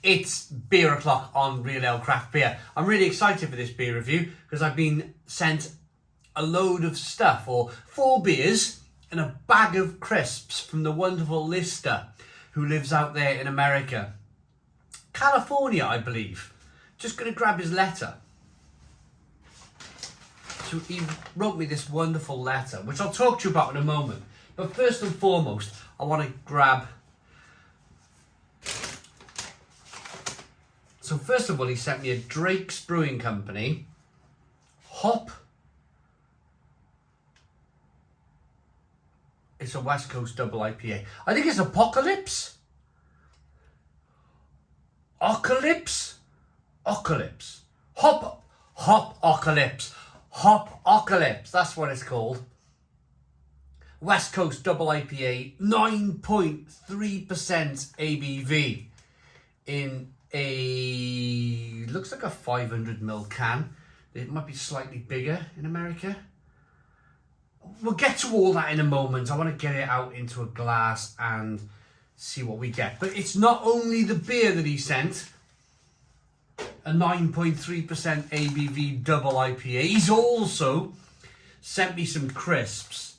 It's beer o'clock on Real Ale Craft Beer. I'm really excited for this beer review because I've been sent a load of stuff, or 4 beers and a bag of crisps from the wonderful Lister, who lives out there in America. California, I believe. Just going to grab his letter. So he wrote me this wonderful letter, which I'll talk to you about in a moment. But first and foremost, I want to grab... So first of all, he sent me a Drake's Brewing Company It's a West Coast double IPA. I think it's Hopocalypse. Hopocalypse. That's what it's called. West Coast double IPA, 9.3% ABV in a, looks like a 500ml can. It might be slightly bigger in America. We'll get to all that in a moment. I want to get it out into a glass and see what we get. But it's not only the beer that he sent, a 9.3% ABV double IPA. He's also sent me some crisps,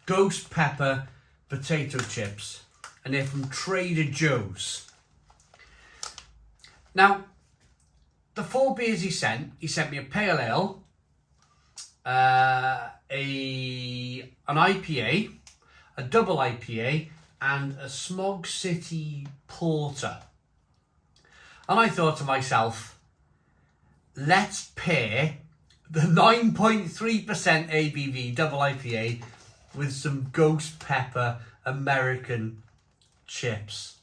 ghost pepper potato chips, and they're from Trader Joe's. Now, the 4 beers he sent me a pale ale, an IPA, a double IPA, and a Smog City Porter. And I thought to myself, let's pair the 9.3% ABV double IPA with some ghost pepper American chips.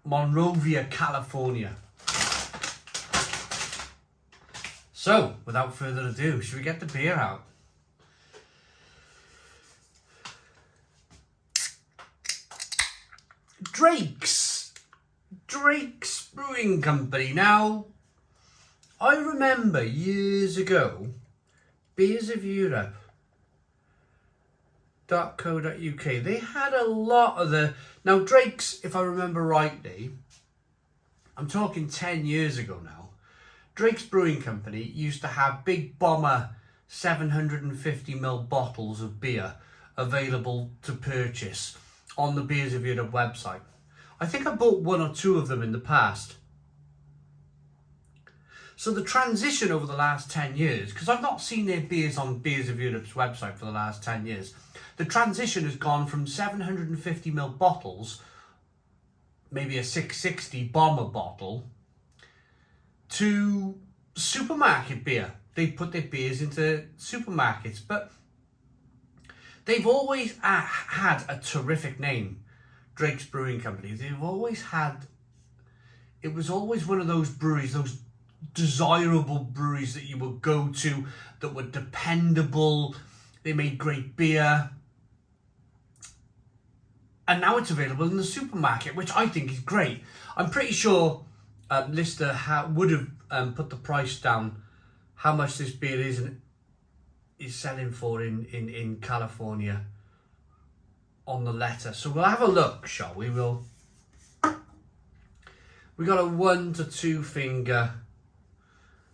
Monrovia, California. So, without further ado, should we get the beer out? Drake's Brewing Company. Now, I remember years ago, Beers of Europe.co.uk, they had a lot of the... Now, Drake's, if I remember rightly, I'm talking 10 years ago now, Drake's Brewing Company used to have big bomber 750ml bottles of beer available to purchase on the Beers of Europe website. I think I bought 1 or 2 of them in the past. So the transition over the last 10 years, because I've not seen their beers on Beers of Europe's website for the last 10 years, the transition has gone from 750ml bottles, maybe a 660 bomber bottle, to supermarket beer. They put their beers into supermarkets, but they've always had a terrific name, Drake's Brewing Company. They've always had, it was always one of those breweries, those desirable breweries that you would go to, that were dependable. They made great beer. And now it's available in the supermarket, which I think is great. I'm pretty sure Lister would have put the price down, how much this beer is selling for in California on the letter. So we'll have a look, shall we? We got a 1 to 2 finger,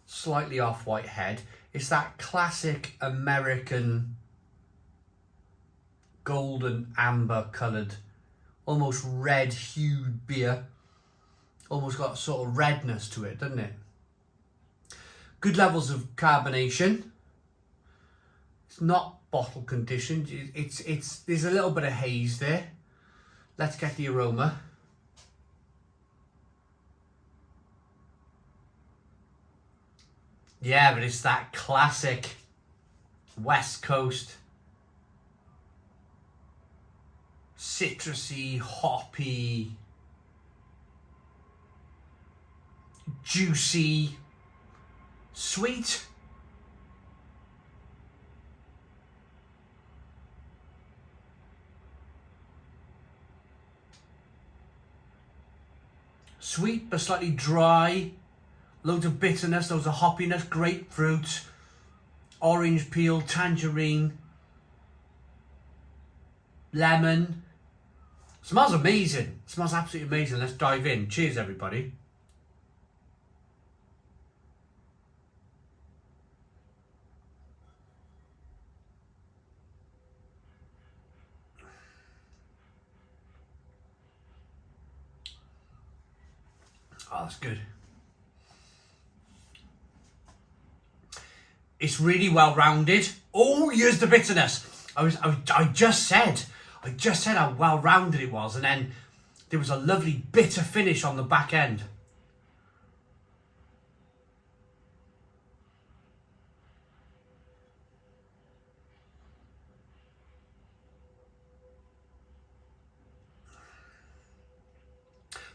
slightly off-white head. It's that classic American golden amber coloured, almost red hued beer. Almost got sort of redness to it, doesn't it? Good levels of carbonation. It's not bottle conditioned. There's a little bit of haze there. Let's get the aroma. Yeah, but it's that classic West Coast citrusy, hoppy, juicy, sweet. Sweet but slightly dry. Loads of bitterness, loads of hoppiness, grapefruit, orange peel, tangerine, lemon, Smells amazing. Smells absolutely amazing. Let's dive in. Cheers, everybody. Oh, that's good. It's really well rounded. Oh, here's the bitterness. I just said how well rounded it was, and then there was a lovely bitter finish on the back end.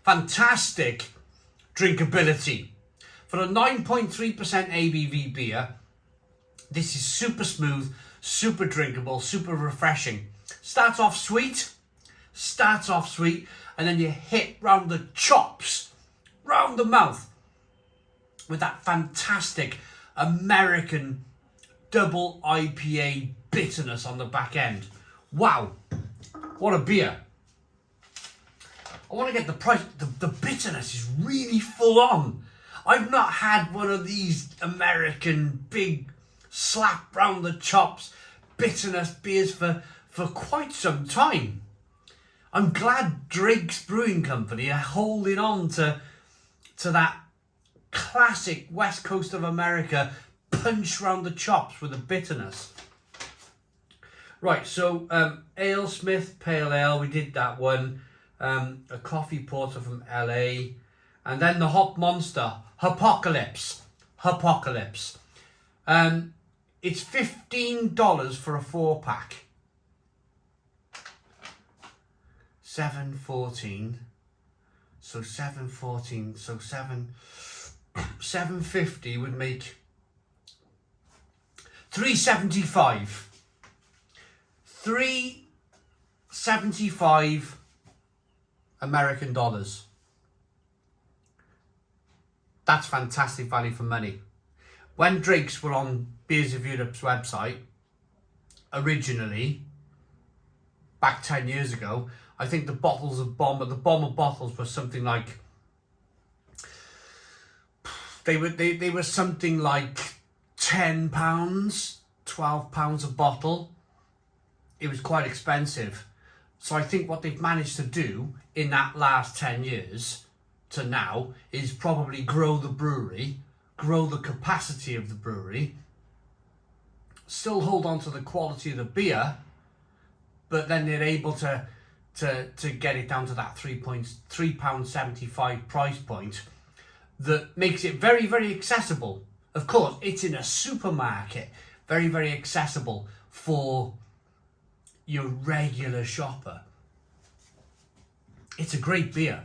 Fantastic drinkability. For a 9.3% ABV beer, this is super smooth, super drinkable, super refreshing. Starts off sweet, and then you hit round the chops, round the mouth, with that fantastic American double IPA bitterness on the back end. Wow, what a beer. I want to get the price. The bitterness is really full on. I've not had one of these American big slap round the chops bitterness beers for quite some time. I'm glad Drake's Brewing Company are holding on to that classic West Coast of America punch round the chops with the bitterness. Right, so AleSmith Pale Ale, we did that one. A coffee porter from LA, and then the Hop Monster Hopocalypse. It's $15 for a 4-pack. 7.14. So 7.14. So 7.50 would make $3.75. $3.75 American dollars. That's fantastic value for money. When Drake's were on Beers of Europe's website, originally, back 10 years ago, I think the bomber bottles were something like, they were something like £10, £12 a bottle. It was quite expensive. So I think what they've managed to do in that last 10 years to now is probably grow the brewery, grow the capacity of the brewery, still hold on to the quality of the beer, but then they're able to get it down to that £3.75 price point that makes it very, very accessible. Of course, it's in a supermarket, very, very accessible for your regular shopper. It's a great beer.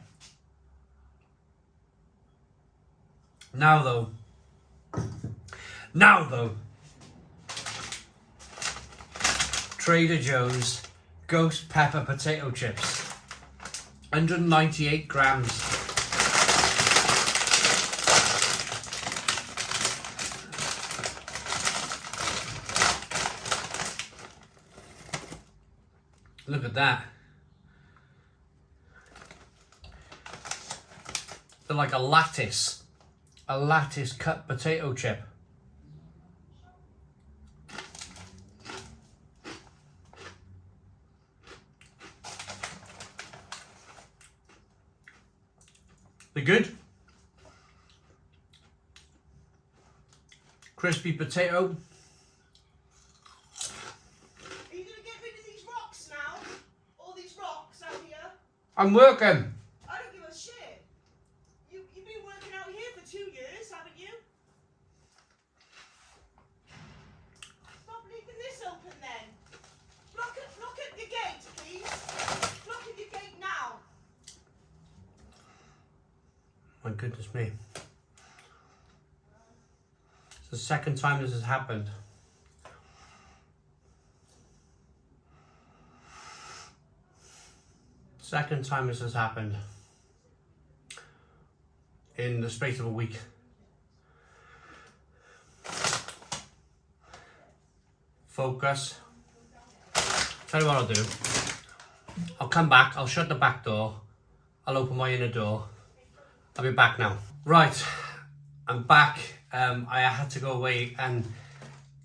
Now though, Trader Joe's Ghost Pepper Potato Chips, 198 grams. Look at that. They're like a lattice cut potato chip. They're good. Crispy potato. I'm working. I don't give a shit. You've been working out here for 2 years, haven't you? Stop leaving this open then. Look at your gate, please. Look at your gate now. My goodness me. It's the second time this has happened. Second time this has happened in the space of a week. Focus. Tell you what I'll do. I'll come back, I'll shut the back door, I'll open my inner door. I'll be back now. Right, I'm back. I had to go away and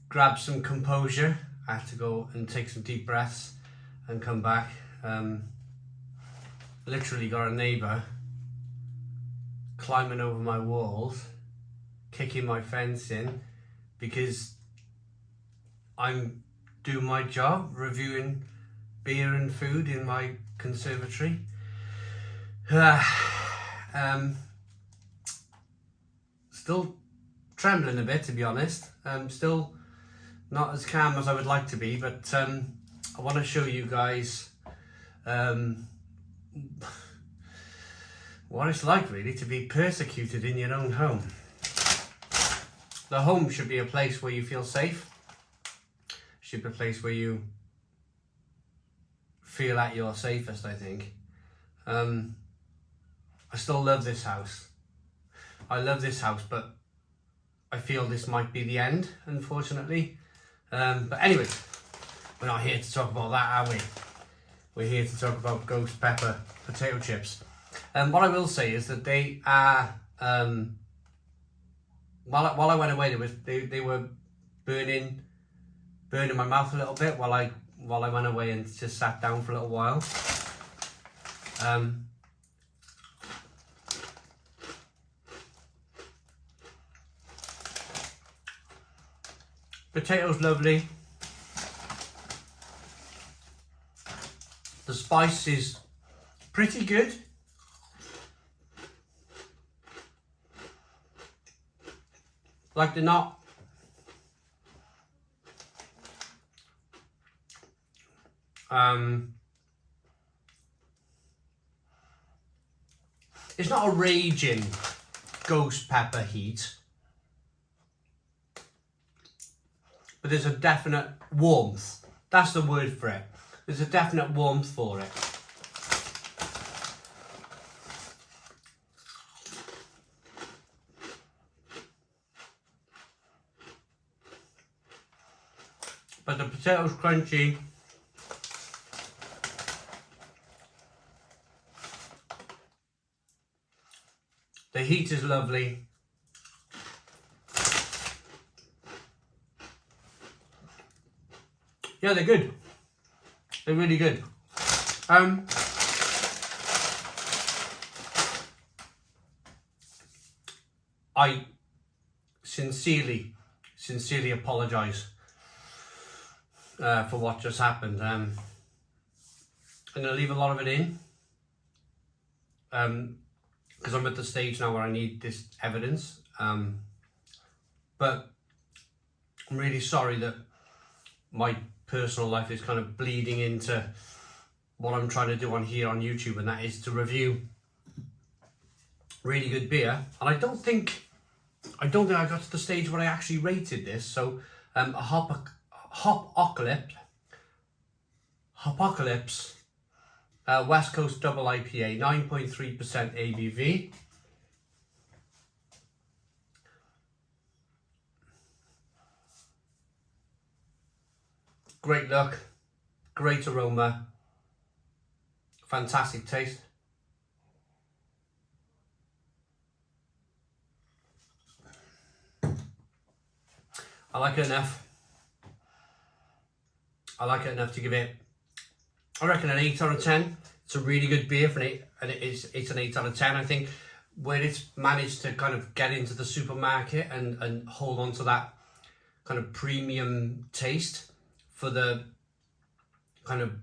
grab some composure. I had to go and take some deep breaths and come back. Literally got a neighbour climbing over my walls, kicking my fence in because I'm doing my job, reviewing beer and food in my conservatory. Still trembling a bit, to be honest. Still not as calm as I would like to be, but I want to show you guys what it's like really to be persecuted in your own home. The home should be a place where you feel safe. Should be a place where you feel at your safest, I think. I still love this house. I love this house, but I feel this might be the end, unfortunately. But anyway, we're not here to talk about that, are we? We're here to talk about ghost pepper potato chips. What I will say is that they are, while I went away, they were burning my mouth a little bit while I went away and just sat down for a little while. Potatoes lovely. The spice is pretty good. Like they're not it's not a raging ghost pepper heat, but there's a definite warmth. That's the word for it. There's a definite warmth for it. But the potatoes crunchy. The heat is lovely. Yeah, they're good. They're really good. I sincerely apologise for what just happened. I'm going to leave a lot of it in because I'm at the stage now where I need this evidence. But I'm really sorry that my personal life is kind of bleeding into what I'm trying to do on here on YouTube, and that is to review really good beer. And I don't think I got to the stage where I actually rated this. So a Hopocalypse West Coast Double IPA, 9.3% ABV. Great look, great aroma, fantastic taste. I like it enough. I like it enough to give it, I reckon, an 8 out of 10. It's a really good beer for an 8, and it's an 8 out of 10. I think where it's managed to kind of get into the supermarket and hold on to that kind of premium taste for the kind of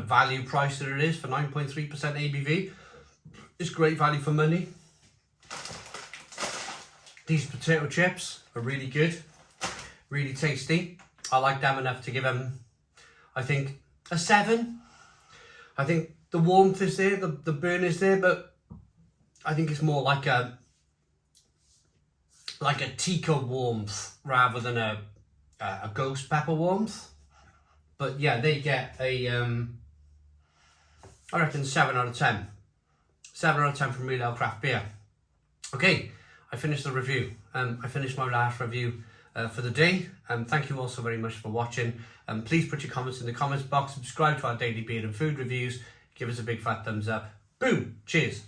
value price that it is for 9.3% ABV. It's great value for money. These potato chips are really good, really tasty. I like them enough to give them, I think, a 7. I think the warmth is there, the burn is there, but I think it's more like a tikka warmth rather than a ghost pepper warmth. But yeah, they get a I reckon 7 out of 10. 7 out of 10 from Real Ale Craft Beer. Okay, I finished the review. I finished my last review for the day. Thank you all so very much for watching. Please put your comments in the comments box. Subscribe to our daily beer and food reviews. Give us a big fat thumbs up. Boom. Cheers.